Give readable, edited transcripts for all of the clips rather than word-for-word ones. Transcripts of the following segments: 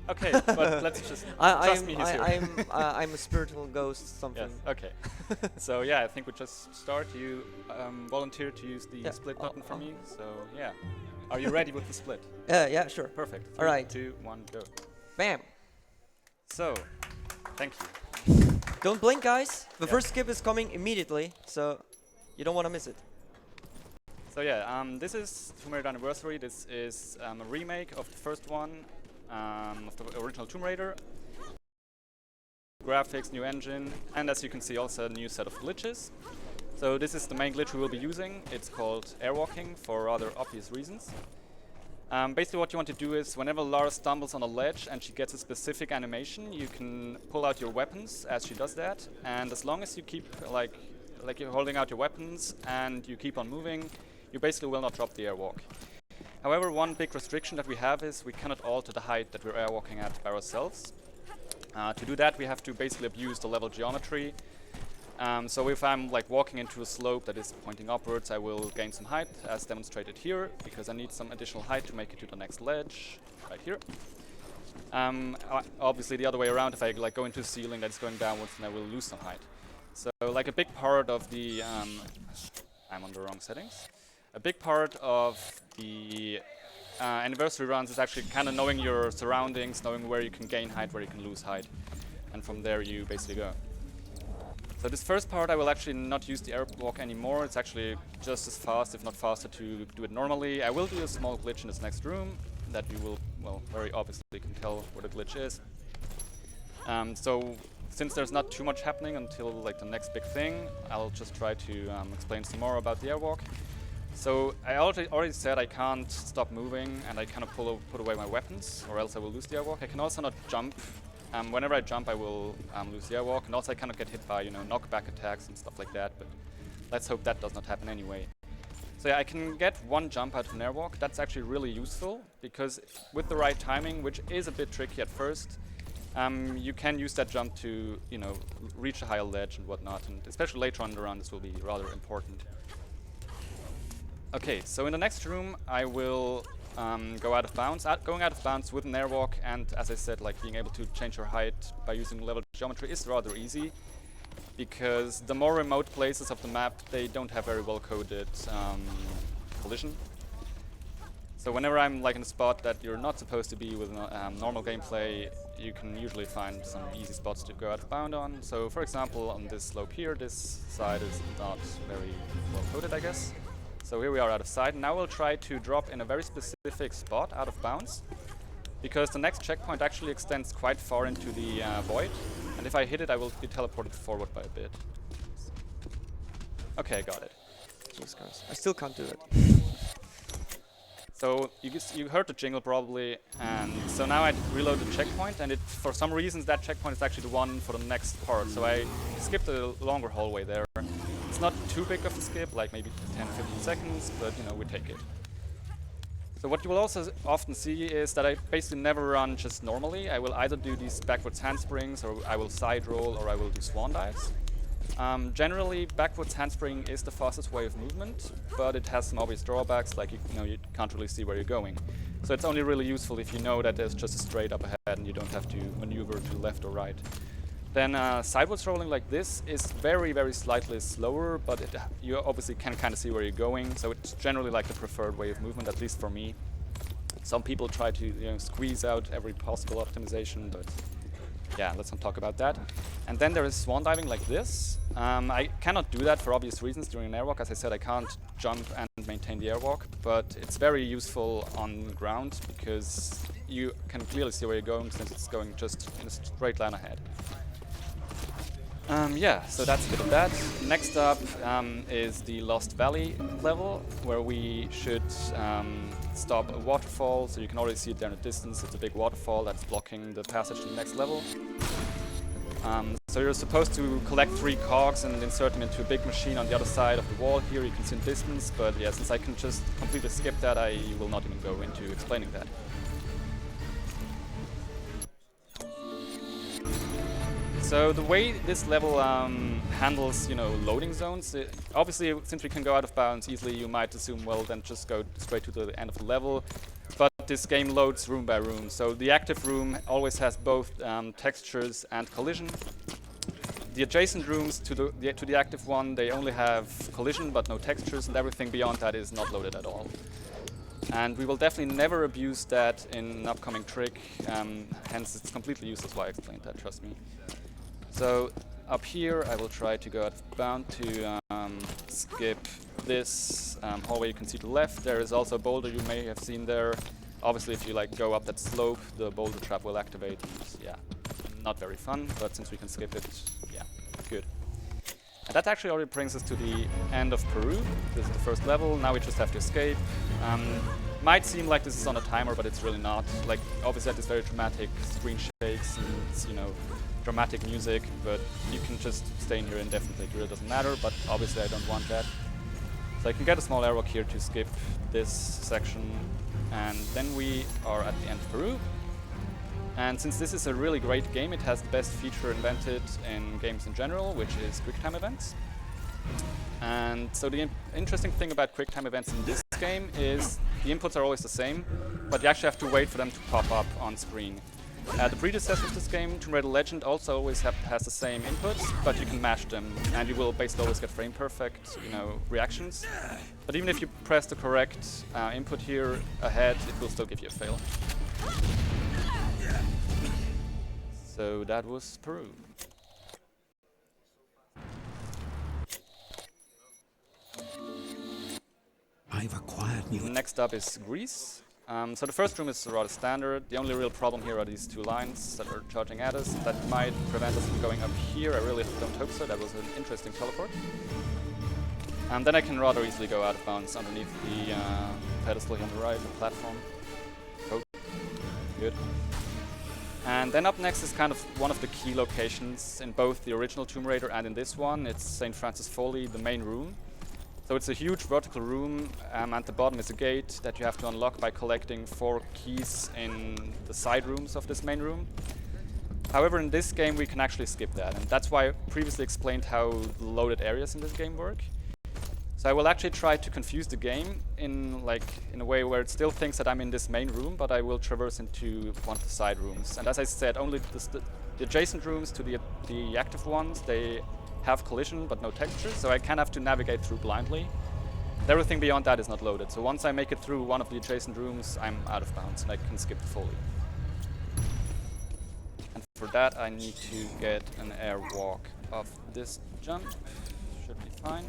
Okay, but let's just trust me, he's here. I'm a spiritual ghost, something. Yes, okay. So yeah, I think we just start. You volunteer to use the split button for me, so yeah. Are you ready with the split? Yeah, sure. Perfect. All right. 3, 2, 1, go. Bam. So, thank you. Don't blink, guys. The first skip is coming immediately, so you don't want to miss it. So yeah, this is Tomb Raider Anniversary. This is a remake of the first one, of the original Tomb Raider. Graphics, new engine, and as you can see also a new set of glitches. So this is the main glitch we will be using. It's called airwalking for rather obvious reasons. Basically what you want to do is whenever Lara stumbles on a ledge and she gets a specific animation, you can pull out your weapons as she does that, and as long as you keep like you're holding out your weapons and you keep on moving, you basically will not drop the airwalk. However, one big restriction that we have is we cannot alter the height that we're airwalking at by ourselves. To do that, we have to basically abuse the level geometry. So if I'm like walking into a slope that is pointing upwards, I will gain some height, as demonstrated here, because I need some additional height to make it to the next ledge, right here. Obviously, the other way around, if I like go into a ceiling that's going downwards, then I will lose some height. So like a big part of the I'm on the wrong settings. A big part of the anniversary runs is actually kind of knowing your surroundings, knowing where you can gain height, where you can lose height, and from there you basically go. So this first part I will actually not use the airwalk anymore. It's actually just as fast, if not faster, to do it normally. I will do a small glitch in this next room that you will, well, very obviously can tell where the glitch is. So since there's not too much happening until like the next big thing, I'll just try to explain some more about the airwalk. So I already said I can't stop moving and I cannot put away my weapons, or else I will lose the airwalk. I can also not jump. Whenever I jump, I will lose the airwalk, and also I cannot get hit by knockback attacks and stuff like that. But let's hope that does not happen anyway. So yeah, I can get one jump out of an airwalk. That's actually really useful because with the right timing, which is a bit tricky at first, you can use that jump to reach a higher ledge and whatnot, and especially later on in the run, this will be rather important. Okay, so in the next room, I will go out of bounds. Going out of bounds with an airwalk, and as I said, like being able to change your height by using level geometry is rather easy, because the more remote places of the map, they don't have very well coded collision. So whenever I'm like in a spot that you're not supposed to be with normal gameplay, you can usually find some easy spots to go out of bound on. So for example, on this slope here, this side is not very well coded, I guess. So here we are out of sight. Now we'll try to drop in a very specific spot out of bounds, because the next checkpoint actually extends quite far into the void, and if I hit it, I will be teleported forward by a bit. Okay, got it. Jeez, guys, I still can't do it. So you heard the jingle probably, and so now I reload the checkpoint, and for some reasons that checkpoint is actually the one for the next part. So I skipped a longer hallway there. It's not too big of a skip, like maybe 10-15 seconds, but we take it. So what you will also often see is that I basically never run just normally. I will either do these backwards handsprings, or I will side roll, or I will do swan dives. Generally, backwards handspring is the fastest way of movement, but it has some obvious drawbacks, like you can't really see where you're going. So it's only really useful if you know that there's just a straight up ahead and you don't have to maneuver to left or right. Then sideways rolling like this is very, very slightly slower, but you obviously can kind of see where you're going, so it's generally like the preferred way of movement, at least for me. Some people try to squeeze out every possible optimization, but yeah, let's not talk about that. And then there is swan diving like this. I cannot do that for obvious reasons during an airwalk. As I said, I can't jump and maintain the airwalk, but it's very useful on ground because you can clearly see where you're going since it's going just in a straight line ahead. Yeah, so that's a bit of that. Next up is the Lost Valley level, where we should stop a waterfall. So you can already see it there in the distance. It's a big waterfall that's blocking the passage to the next level. So you're supposed to collect 3 cogs and insert them into a big machine on the other side of the wall. Here you can see in distance, but yeah, since I can just completely skip that, I will not even go into explaining that. So the way this level handles, loading zones, obviously since we can go out of bounds easily, you might assume, well, then just go straight to the end of the level. But this game loads room by room. So the active room always has both textures and collision. The adjacent rooms to the active one, they only have collision but no textures, and everything beyond that is not loaded at all. And we will definitely never abuse that in an upcoming trick, hence it's completely useless why I explained that, trust me. So up here I will try to go out of bound to skip this hallway you can see to the left. There is also a boulder you may have seen there. Obviously if you like go up that slope, the boulder trap will activate. And, yeah, not very fun, but since we can skip it, yeah, good. And that actually already brings us to the end of Peru. This is the first level. Now we just have to escape. Might seem like this is on a timer, but it's really not. Like, obviously, this very dramatic screen shakes and, you know, dramatic music, but you can just stay in here indefinitely. It really doesn't matter, but obviously I don't want that. So I can get a small airwalk here to skip this section, and then we are at the end of Peru. And since this is a really great game, it has the best feature invented in games in general, which is QuickTime events. And so the interesting thing about QuickTime events in this game is the inputs are always the same, but you actually have to wait for them to pop up on screen. The predecessor of this game, Tomb Raider Legend, also always has the same inputs, but you can mash them, and you will basically always get frame perfect, you know, reactions. But even if you press the correct input here ahead, it will still give you a fail. So that was Peru. I've acquired new. Next up is Greece. So the first room is rather standard. The only real problem here are these two lines that are charging at us. That might prevent us from going up here. I really don't hope so. That was an interesting teleport. And then I can rather easily go out of bounds underneath the pedestal here on the right, the platform. Oh, good. And then up next is kind of one of the key locations in both the original Tomb Raider and in this one. It's St. Francis Folly, the main room. So it's a huge vertical room, at the bottom is a gate that you have to unlock by collecting 4 keys in the side rooms of this main room. However, in this game we can actually skip that, and that's why I previously explained how loaded areas in this game work. So I will actually try to confuse the game in a way where it still thinks that I'm in this main room, but I will traverse into one of the side rooms. And as I said, only the adjacent rooms to the active ones, they have collision but no texture, so I kind of have to navigate through blindly. Everything beyond that is not loaded, so once I make it through one of the adjacent rooms, I'm out of bounds and I can skip the Foley. And for that I need to get an air walk off this jump. Should be fine.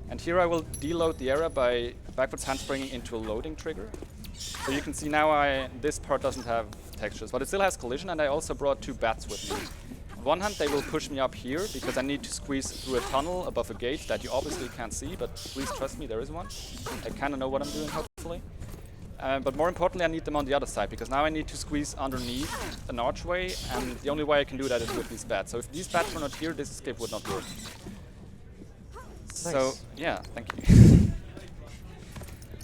And here I will deload the area by backwards handspringing into a loading trigger. So you can see now this part doesn't have textures, but it still has collision, and I also brought 2 bats with me. On one hand, they will push me up here because I need to squeeze through a tunnel above a gate that you obviously can't see, but please trust me, there is one. I kind of know what I'm doing, hopefully. But more importantly, I need them on the other side because now I need to squeeze underneath an archway, and the only way I can do that is with these bats. So if these bats were not here, this escape would not work. Nice. So, yeah, thank you.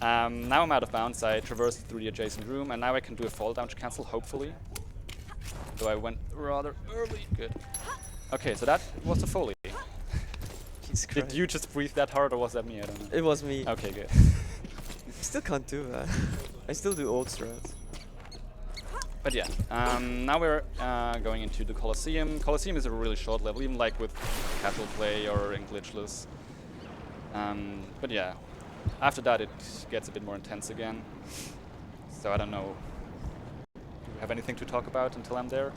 Now I'm out of bounds. I traversed through the adjacent room, and now I can do a fall down to cancel, hopefully. Though I went rather early. Good. Okay, so that was the Foley. Did you just breathe that hard, or was that me? I don't know. It was me. Okay, good. I still can't do that. I still do old strats. But yeah, now we're going into the Colosseum. Colosseum is a really short level, even like with casual play or in glitchless. But yeah, after that it gets a bit more intense again. So I don't know. Do you have anything to talk about until I'm there?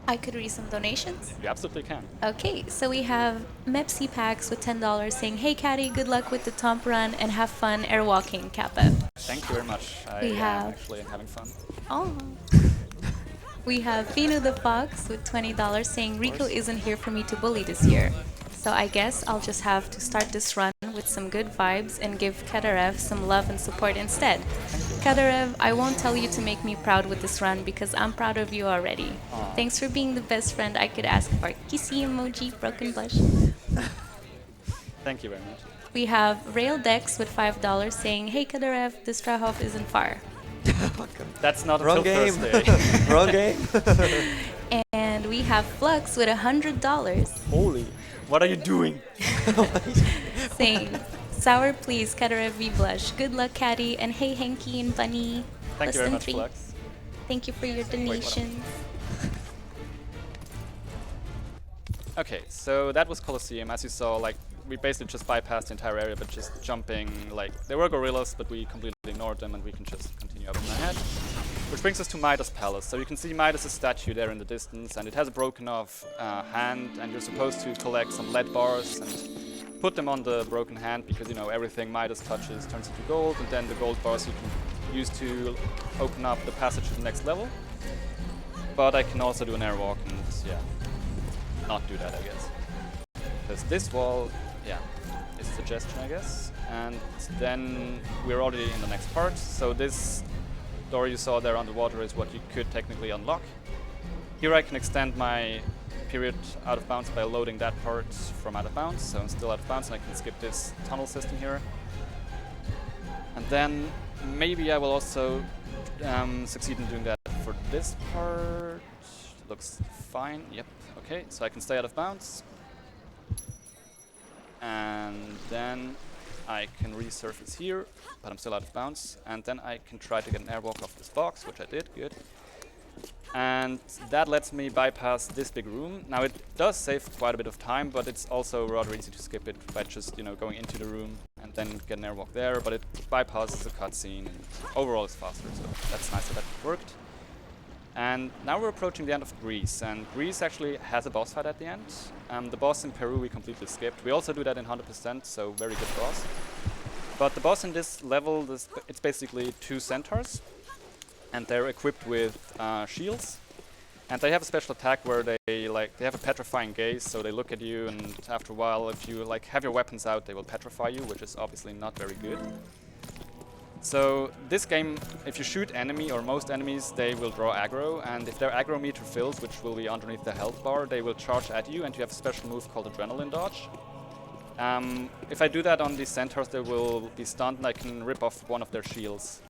I could read some donations. You absolutely can. Okay, so we have Mepsi Packs with $10 saying, "Hey Caddy, good luck with the Tomp Run and have fun airwalking, Kappa." Thank you very much. I We am have- actually having fun. Oh. We have Fino the Fox with $20 saying, "Rico isn't here for me to bully this year. So I guess I'll just have to start this run with some good vibes and give Cadarev some love and support instead. Cadarev, I won't tell you to make me proud with this run because I'm proud of you already. Aww. Thanks for being the best friend I could ask for. Kissy emoji, broken blush." Thank you very much. We have Raildex with $5 saying, "Hey Cadarev, this Strahov isn't far." That's not Wrong until game. Thursday. Wrong game. And we have Flux with $100 Holy. What are you doing? saying, "Sour please, Cadarev V blush. Good luck, Caddy, and hey Hanky and Bunny." Thank you very than much, 3. Flex. Thank you for your Wait, what? donations. Okay, so that was Colosseum. As you saw, like, we basically just bypassed the entire area, but just jumping, like, there were gorillas, but we completely ignored them, and we can just continue up in ahead. Which brings us to Midas Palace. So you can see Midas' statue there in the distance, and it has a broken off hand, and you're supposed to collect some lead bars and put them on the broken hand, because, you know, everything Midas touches turns into gold, and then the gold bars you can use to open up the passage to the next level. But I can also do an airwalk, and yeah, not do that, I guess. Because this wall, yeah, is a suggestion, I guess. And then we're already in the next part. So this door you saw there underwater is what you could technically unlock. Here I can extend my period out of bounds by loading that part from out of bounds. So I'm still out of bounds, and I can skip this tunnel system here. And then maybe I will also succeed in doing that for this part. Looks fine. Yep. Okay, so I can stay out of bounds. And then I can resurface here, but I'm still out of bounds. And then I can try to get an airwalk off this box, which I did. Good. And that lets me bypass this big room. Now it does save quite a bit of time, but it's also rather easy to skip it by just, you know, going into the room and then get an airwalk there. But it bypasses the cutscene, and overall it's faster, so that's nice that worked. And now we're approaching the end of Greece, and Greece actually has a boss fight at the end. The boss in Peru we completely skipped. We also do that in 100%, so very good boss. But the boss in this level, it's basically 2 centaurs, and they're equipped with shields. And they have a special attack where they have a petrifying gaze, so they look at you, and after a while, if you like have your weapons out, they will petrify you, which is obviously not very good. So this game, if you shoot enemy or most enemies, they will draw aggro, and if their aggro meter fills, which will be underneath the health bar, they will charge at you, and you have a special move called Adrenaline Dodge. If I do that on these centaurs, they will be stunned, and I can rip off one of their shields.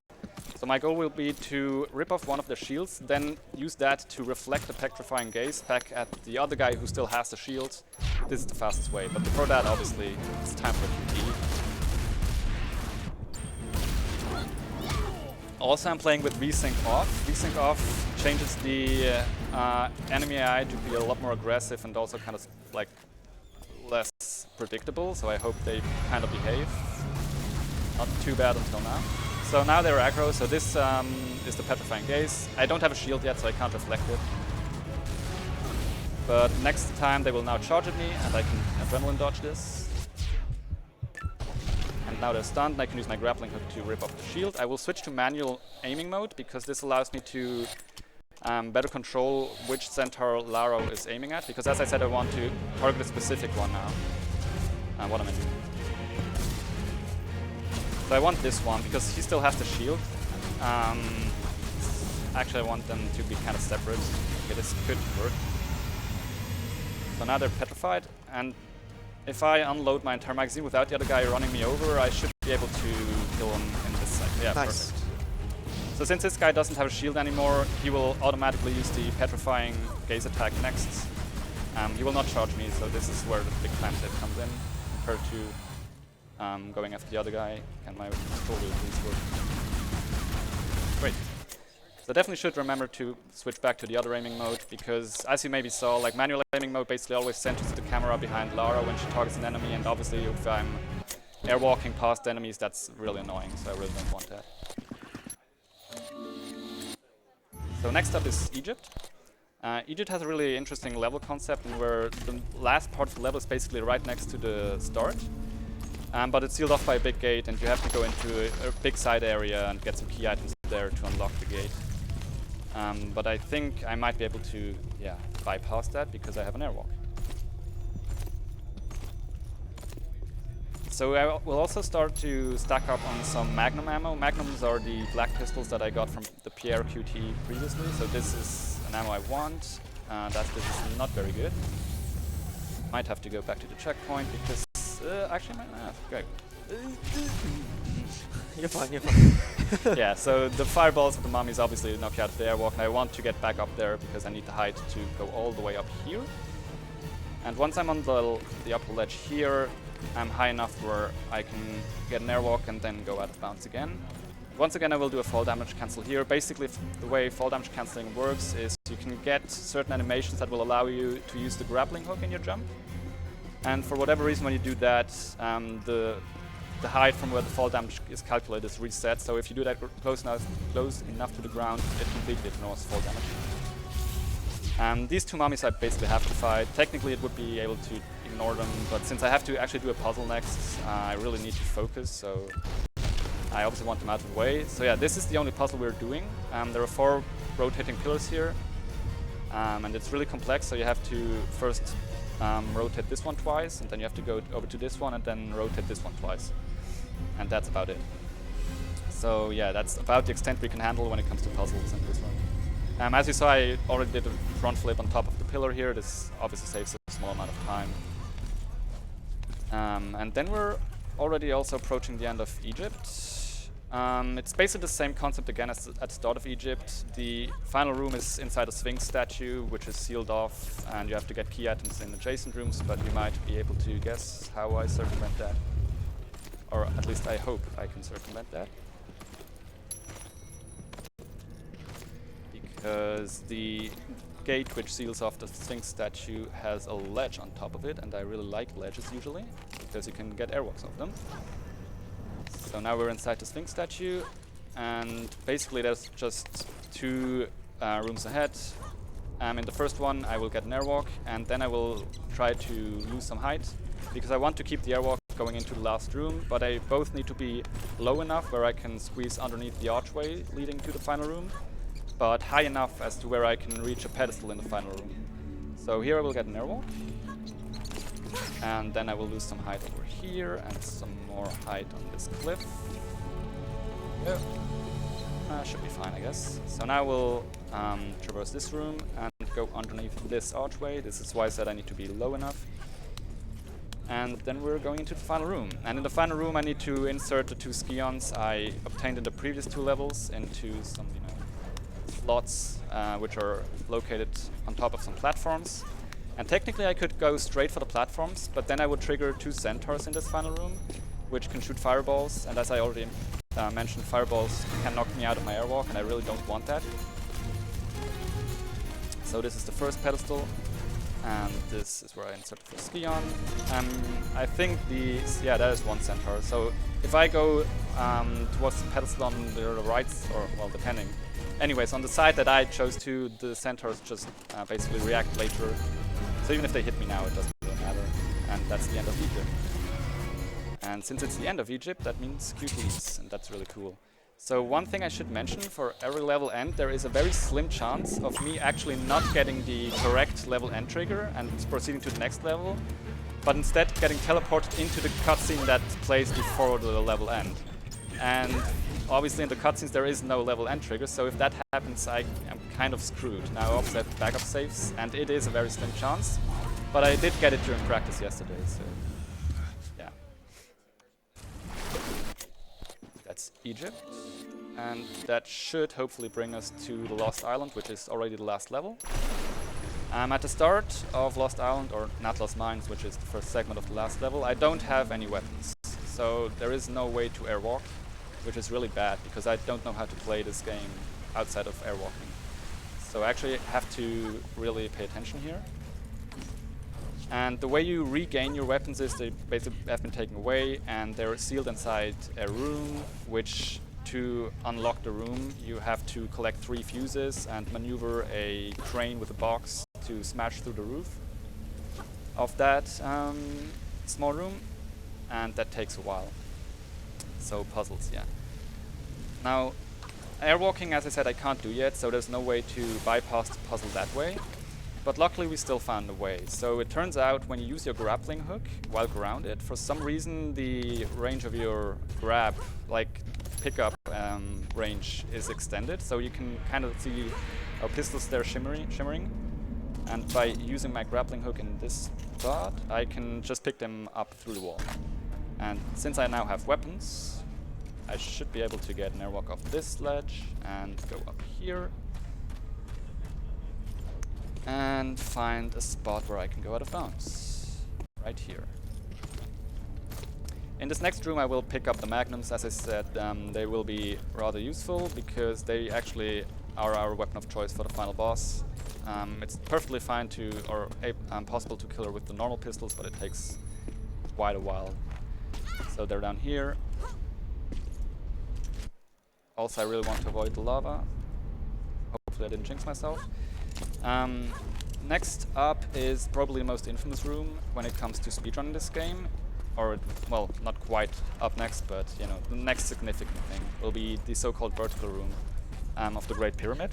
So my goal will be to rip off one of their shields, then use that to reflect the petrifying gaze back at the other guy who still has the shield. This is the fastest way, but before that, obviously, it's time for QT. Also, I'm playing with VSync off. VSync off changes the enemy AI to be a lot more aggressive and also kind of like less predictable, so I hope they kind of behave. Not too bad until now. So now they're aggro, so this is the petrifying gaze. I don't have a shield yet, so I can't reflect it. But next time they will now charge at me, and I can adrenaline dodge this. And now they're stunned, and I can use my grappling hook to rip off the shield. I will switch to manual aiming mode, because this allows me to better control which centaur Laro is aiming at, because as I said, I want to target a specific one now. What am I doing? So I want this one, because he still has the shield. Actually, I want them to be kind of separate. Okay, this could work. So now they're petrified, and if I unload my entire magazine without the other guy running me over, I should be able to kill him in this side. Yeah, Nice. perfect. So since this guy doesn't have a shield anymore, he will automatically use the petrifying gaze attack next. He will not charge me, so this is where the big time save comes in, compared to going after the other guy. And my control will please work. Great. So definitely should remember to switch back to the other aiming mode, because as you maybe saw, like manual aiming mode basically always centers the camera behind Lara when she targets an enemy, and obviously if I'm airwalking past enemies, that's really annoying, so I really don't want that. So next up is Egypt. Egypt has a really interesting level concept, where the last part of the level is basically right next to the start. But it's sealed off by a big gate, and you have to go into a big side area and get some key items there to unlock the gate. But I think I might be able to, yeah, bypass that because I have an airwalk. So I will also start to stack up on some Magnum ammo. Magnums are the black pistols that I got from the Pierre QT previously. So this is an ammo I want. This is not very good. Might have to go back to the checkpoint because actually, okay. You're fine, you're fine. Yeah, so the fireballs of the mummies obviously knock you out of the airwalk, and I want to get back up there because I need the height to go all the way up here. And once I'm on the upper ledge here, I'm high enough where I can get an airwalk and then go out of bounds again. Once again, I will do a fall damage cancel here. Basically, the way fall damage cancelling works is you can get certain animations that will allow you to use the grappling hook in your jump. And for whatever reason, when you do that, the height from where the fall damage is calculated is reset. So if you do that close enough to the ground, it completely ignores fall damage. These two mummies I basically have to fight. Technically, it would be able to ignore them, but since I have to actually do a puzzle next, I really need to focus. So I obviously want them out of the way. So yeah, this is the only puzzle we're doing. There are 4 rotating pillars here, and it's really complex. So you have to first rotate this one twice, and then you have to go over to this one, and then rotate this one twice. And that's about it. So yeah, that's about the extent we can handle when it comes to puzzles in this one. As you saw, I already did a front flip on top of the pillar here. This obviously saves a small amount of time. And then we're already also approaching the end of Egypt. It's basically the same concept again as at the start of Egypt. The final room is inside a Sphinx statue, which is sealed off, and you have to get key items in adjacent rooms, but you might be able to guess how I circumvent that. Or at least I hope I can circumvent that. Because the gate which seals off the Sphinx statue has a ledge on top of it, and I really like ledges usually, because you can get airwalks off them. So now we're inside the Sphinx statue, and basically there's just 2 rooms ahead. In the first one I will get an airwalk, and then I will try to lose some height, because I want to keep the airwalk going into the last room, but I both need to be low enough where I can squeeze underneath the archway leading to the final room, but high enough as to where I can reach a pedestal in the final room. So here I will get an airwalk, and then I will lose some height over here and some more height on this cliff. Should be fine, I guess. So now we'll traverse this room and go underneath this archway. This is why I said I need to be low enough. And then we're going into the final room. And in the final room I need to insert the 2 scions I obtained in the previous 2 levels into some, slots which are located on top of some platforms. And technically I could go straight for the platforms, but then I would trigger 2 centaurs in this final room, which can shoot fireballs, and as I already mentioned, fireballs can knock me out of my airwalk, and I really don't want that. So this is the first pedestal, and this is where I insert the first scion. I think that is 1 centaur. So if I go towards the pedestal on the right, or well, depending. Anyways, on the side that I chose to, the centaurs just basically react later. So even if they hit me now, it doesn't really matter. And that's the end of Egypt. And since it's the end of Egypt, that means QTs, and that's really cool. So one thing I should mention, for every level end, there is a very slim chance of me actually not getting the correct level end trigger and proceeding to the next level, but instead getting teleported into the cutscene that plays before the level end. And obviously in the cutscenes there is no level end trigger, so if that happens I am kind of screwed. Now obviously I have backup saves, and it is a very slim chance, but I did get it during practice yesterday, so yeah. That's Egypt, and that should hopefully bring us to the Lost Island, which is already the last level. At the start of Lost Island, or Natla's Mines, which is the first segment of the last level, I don't have any weapons, so there is no way to airwalk, which is really bad because I don't know how to play this game outside of airwalking. So I actually have to really pay attention here. And the way you regain your weapons is they basically have been taken away, and they're sealed inside a room, which to unlock the room you have to collect 3 fuses and maneuver a crane with a box to smash through the roof of that small room, and that takes a while. So puzzles, yeah. Now, airwalking, as I said, I can't do yet, so there's no way to bypass the puzzle that way. But luckily we still found a way. So it turns out when you use your grappling hook while grounded, for some reason the range of your grab, like pickup range, is extended. So you can kind of see our pistols there shimmering. And by using my grappling hook in this spot, I can just pick them up through the wall. And since I now have weapons, I should be able to get an airwalk off this ledge and go up here and find a spot where I can go out of bounds. Right here. In this next room I will pick up the magnums. As I said, they will be rather useful because they actually are our weapon of choice for the final boss. It's perfectly fine to, or possible to kill her with the normal pistols, but it takes quite a while. So they're down here. Also, I really want to avoid the lava. Hopefully I didn't jinx myself. Next up is probably the most infamous room when it comes to speedrunning this game. Or, well, not quite up next, but, you know, the next significant thing will be the so-called vertical room of the Great Pyramid.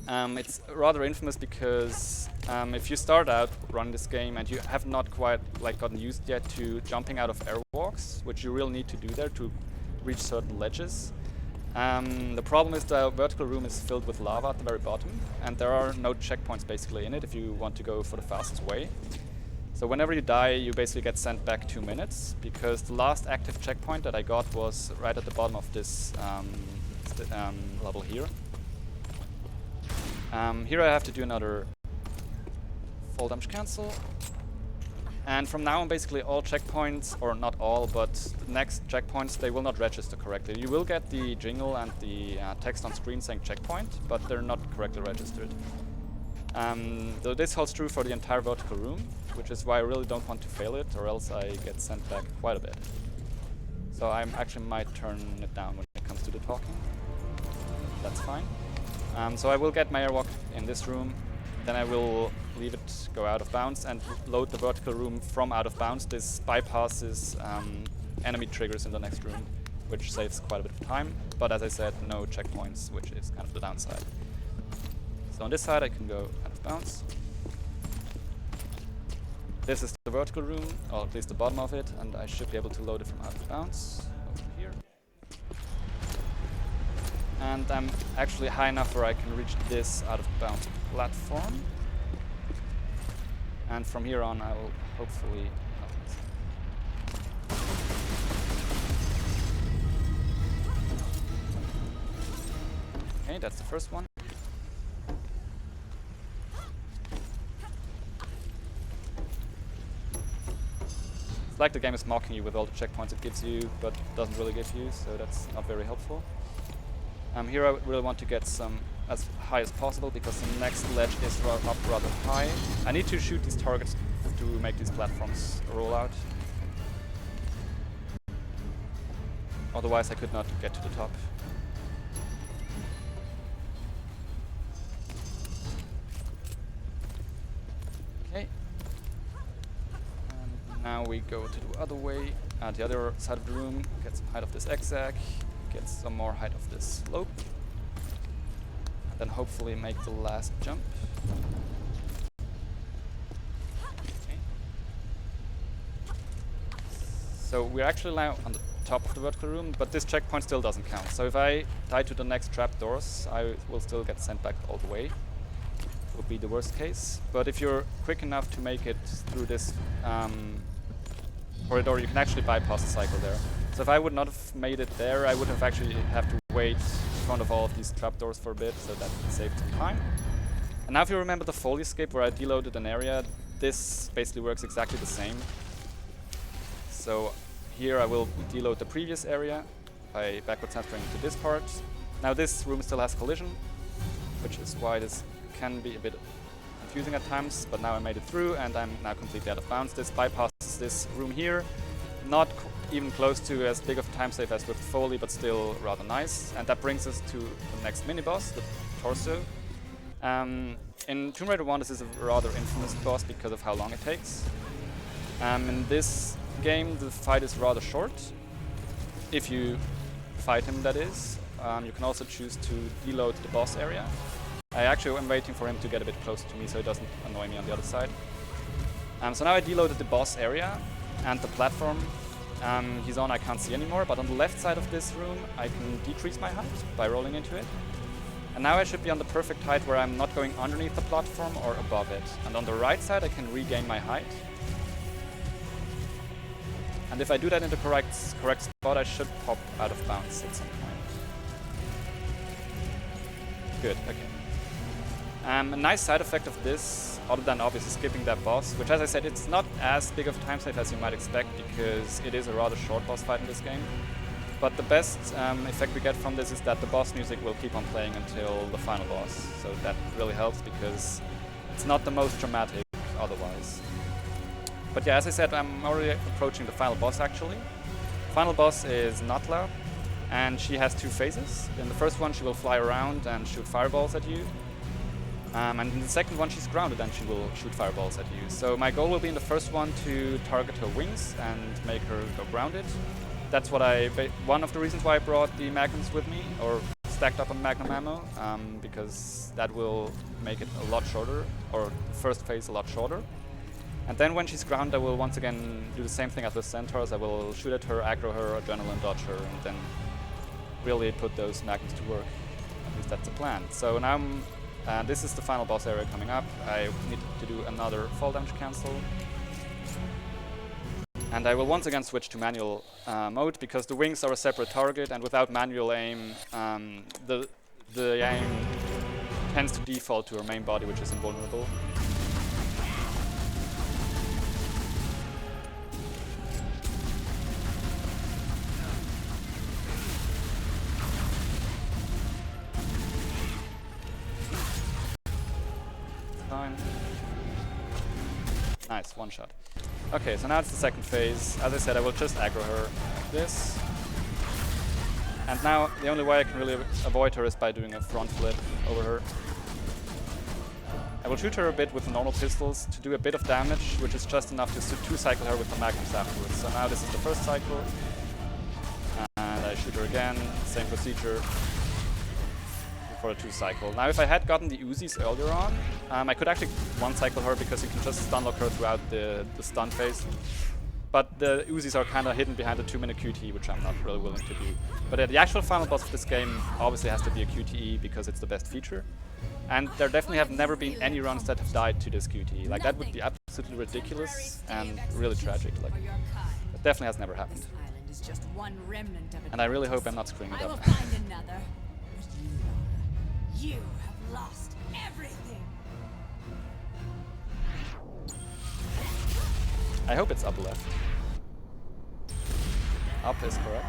It's rather infamous because if you start out running this game and you have not quite gotten used yet to jumping out of airwalks, which you really need to do there to reach certain ledges, the problem is the vertical room is filled with lava at the very bottom, and there are no checkpoints basically in it if you want to go for the fastest way. So whenever you die, you basically get sent back 2 minutes, because the last active checkpoint that I got was right at the bottom of this level here. Here I have to do another fall damage cancel. And from now on, basically all checkpoints, or not all, but the next checkpoints, they will not register correctly. You will get the jingle and the text on screen saying checkpoint, but they're not correctly registered. So this holds true for the entire vertical room, which is why I really don't want to fail it, or else I get sent back quite a bit. So I actually might turn it down when it comes to the talking. That's fine. So I will get my airwalk in this room, then I will leave it go out of bounds and load the vertical room from out of bounds. This bypasses enemy triggers in the next room, which saves quite a bit of time. But as I said, no checkpoints, which is kind of the downside. So on this side I can go out of bounds. This is the vertical room, or at least the bottom of it, and I should be able to load it from out of bounds over here. And I'm actually high enough where I can reach this out of bounds platform. And from here on I will hopefully okay, that's the first one. It's like the game is mocking you with all the checkpoints it gives you, but doesn't really give you, so that's not very helpful. Here I really want to get some as high as possible, because the next ledge is up rather high. I need to shoot these targets to make these platforms roll out. Otherwise I could not get to the top. Okay. And now we go to the other way, the other side of the room, get some height of this zigzag, get some more height of this slope, and then hopefully make the last jump. Okay. So we're actually now on the top of the vertical room, but this checkpoint still doesn't count. So if I die to the next trapdoors, I will still get sent back all the way. Would be the worst case. But if you're quick enough to make it through this corridor, you can actually bypass the cycle there. So if I would not have made it there, I would have actually have to wait in front of all of these trapdoors for a bit, so that saved some time. And now if you remember the folly escape where I deloaded an area, this basically works exactly the same. So here I will deload the previous area by backwards transferring to this part. Now this room still has collision, which is why this can be a bit confusing at times, but now I made it through and I'm now completely out of bounds. This bypasses this room here. Not even close to as big of a time save as with Foley, but still rather nice. And that brings us to the next mini-boss, the torso. In Tomb Raider 1, this is a rather infamous boss because of how long it takes. In this game, the fight is rather short. If you fight him, that is. You can also choose to deload the boss area. I actually am waiting for him to get a bit closer to me so he doesn't annoy me on the other side. So now I deloaded the boss area. And the platform he's on I can't see anymore, but on the left side of this room I can decrease my height by rolling into it. And now I should be on the perfect height where I'm not going underneath the platform or above it. And on the right side I can regain my height. And if I do that in the correct spot, I should pop out of bounds at some point. Good, okay. A nice side effect of this, other than obviously skipping that boss, which as I said, it's not as big of a time save as you might expect because it is a rather short boss fight in this game. But the best effect we get from this is that the boss music will keep on playing until the final boss. So that really helps because it's not the most dramatic otherwise. But yeah, as I said, I'm already approaching the final boss actually. Final boss is Natla, and she has two phases. In the first one she will fly around and shoot fireballs at you. And in the second one she's grounded and she will shoot fireballs at you. So my goal will be in the first one to target her wings and make her go grounded. That's what one of the reasons why I brought the magnums with me, or stacked up on magnum ammo, because that will make it a lot shorter, or the first phase a lot shorter. And then when she's grounded, I will once again do the same thing as the centaurs. I will shoot at her, aggro her, adrenaline dodge her, and then really put those magnums to work. At least that's the plan. So now this is the final boss area coming up. I need to do another fall damage cancel. And I will once again switch to manual mode because the wings are a separate target, and without manual aim, the aim tends to default to her main body, which is invulnerable. Fine. Nice, one shot. Okay, so now it's the second phase. As I said, I will just aggro her like this. And now the only way I can really avoid her is by doing a front flip over her. I will shoot her a bit with the normal pistols to do a bit of damage, which is just enough to two-cycle her with the magnums afterwards. So now this is the first cycle. And I shoot her again, same procedure for a two-cycle. Now if I had gotten the Uzis earlier on, I could actually one-cycle her because you can just stun-lock her throughout the stun phase. But the Uzis are kind of hidden behind the 2-minute QTE, which I'm not really willing to do. But the actual final boss of this game obviously has to be a QTE because it's the best feature. And there definitely have never been any runs that have died to this QTE. Like, that would be absolutely ridiculous and really tragic. Like, that definitely has never happened. And I really hope I'm not screwing it up. You have lost everything. I hope it's up left. Up is correct.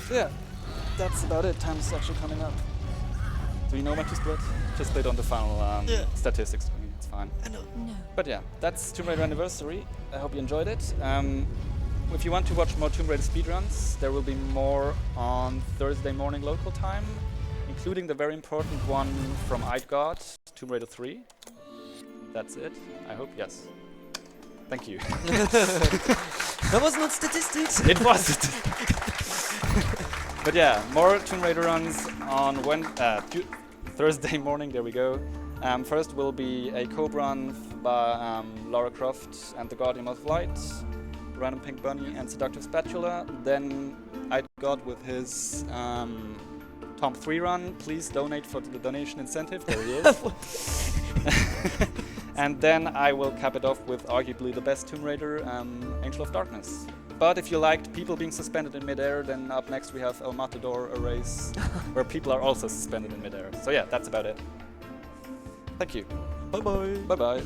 So yeah, that's about it. Time's actually coming up. Do you know when to split? Just split on the final statistics. I mean, it's fine. I know. No. But yeah, that's Tomb Raider Anniversary. I hope you enjoyed it. If you want to watch more Tomb Raider speedruns, there will be more on Thursday morning local time, including the very important one from God, Tomb Raider 3. That's it, I hope, yes. Thank you. That was not statistics. It was. But yeah, more Tomb Raider runs on Thursday morning, there we go. First will be a co-run by Lara Croft and the Guardian of Light, Random Pink Bunny and Seductive Spatula. Then God with his Tom 3 run. Please donate for the donation incentive. There he is. And then I will cap it off with arguably the best Tomb Raider, Angel of Darkness. But if you liked people being suspended in midair, then up next we have El Matador, a race where people are also suspended in midair. So yeah, that's about it. Thank you. Bye-bye. Bye-bye.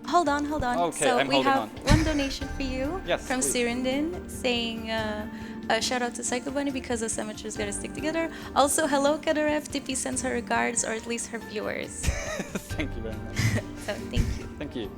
Hold on. Okay, so I'm we holding have on. one donation for you Yes, from please. Sirindin saying a shout out to Psycho Bunny because us amateurs gotta stick together. Also, hello Cadarev, Tippy sends her regards, or at least her viewers. Thank you very much. So thank you. Thank you.